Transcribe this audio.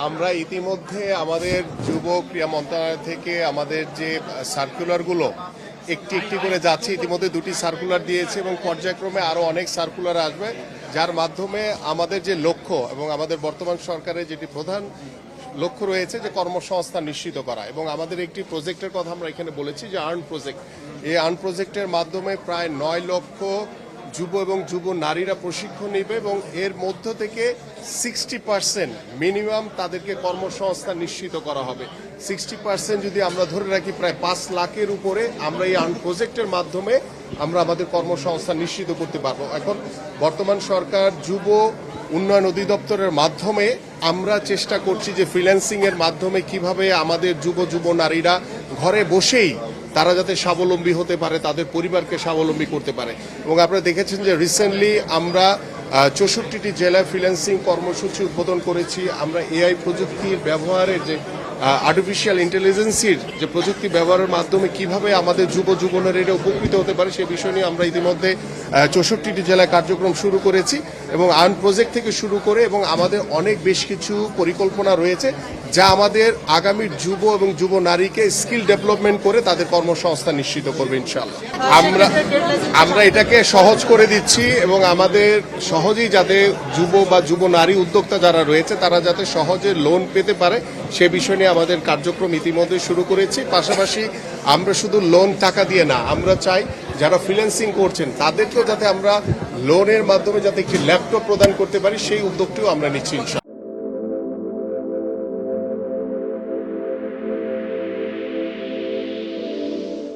আমরা ইতিমধ্যে আমাদের যুব ক্রীড়া মন্ত্রণালয় থেকে আমাদের যে সার্কুলারগুলো একটি একটি করে যাচ্ছে। ইতিমধ্যে 2টি সার্কুলার দিয়েছে এবং পর্যায়ক্রমে আরও অনেক সার্কুলার আসবে, যার মাধ্যমে আমাদের যে লক্ষ্য এবং আমাদের বর্তমান সরকারের যেটি প্রধান লক্ষ্য রয়েছে যে কর্মসংস্থান নিশ্চিত করা। এবং আমাদের একটি প্রজেক্টের কথা আমরা এখানে বলেছি যে আর্ন প্রজেক্ট। এই আর্ন প্রজেক্টের মাধ্যমে প্রায় 9 লক্ষ যুব এবং যুব নারীরা প্রশিক্ষণ নেবে এবং এর মধ্য থেকে 60% মিনিমাম তাদেরকে কর্মসংস্থান নিশ্চিত করা হবে। 60% যদি আমরা ধরে রাখি প্রায় 5 লাখের উপরে আমরা এই আর্ন প্রজেক্টের মাধ্যমে আমরা আমাদের কর্মসংস্থান নিশ্চিত করতে পারবো। এখন বর্তমান সরকার যুব উন্নয়ন অধিদপ্তরের মাধ্যমে আমরা চেষ্টা করছি যে ফ্রিল্যান্সিং এর মাধ্যমে কিভাবে আমাদের যুব নারীরা ঘরে বসেই তারা যাতে স্বাবলম্বী হতে পারে, তাদের পরিবারকে স্বাবলম্বী করতে পারে। এবং আপনারা দেখেছেন যে রিসেন্টলি আমরা 64টি জেলায় ফ্রিল্যান্সিং কর্মসূচি উদ্বোধন করেছি। আমরা এআই প্রযুক্তির ব্যবহারের যে আর্টিফিশিয়াল ইন্টেলিজেন্সির যে প্রযুক্তি ব্যবহারের মাধ্যমে কিভাবে আমাদের যুব নারীরা উপকৃত হতে পারে সে বিষয় নিয়ে আমরা ইতিমধ্যে 64টি জেলায় কার্যক্রম শুরু করেছি এবং আর্ন প্রজেক্ট থেকে শুরু করে এবং আমাদের অনেক বেশ কিছু পরিকল্পনা রয়েছে যা আমাদের আগামীর যুব এবং যুব নারীকে স্কিল ডেভেলপমেন্ট করে তাদের কর্মসংস্থান নিশ্চিত করবে ইনশাআল্লাহ। আমরা এটাকে সহজ করে দিচ্ছি এবং আমাদের সহজেই যাতে যুব নারী উদ্যোক্তা যারা রয়েছে তারা যাতে সহজে লোন পেতে পারে সে বিষয় নিয়ে আমাদের কার্যক্রম ইতিমধ্যে শুরু করেছি। পাশাপাশি আমরা শুধু লোন টাকা দিয়ে না, আমরা চাই যারা ফ্রিল্যান্সিং করছেন তাদেরকেও যাতে আমরা লোনের মাধ্যমে যাতে একটি ল্যাপটপ প্রদান করতে পারি সেই উদ্যোগটিও আমরা নিচ্ছি ইনশাআল্লাহ।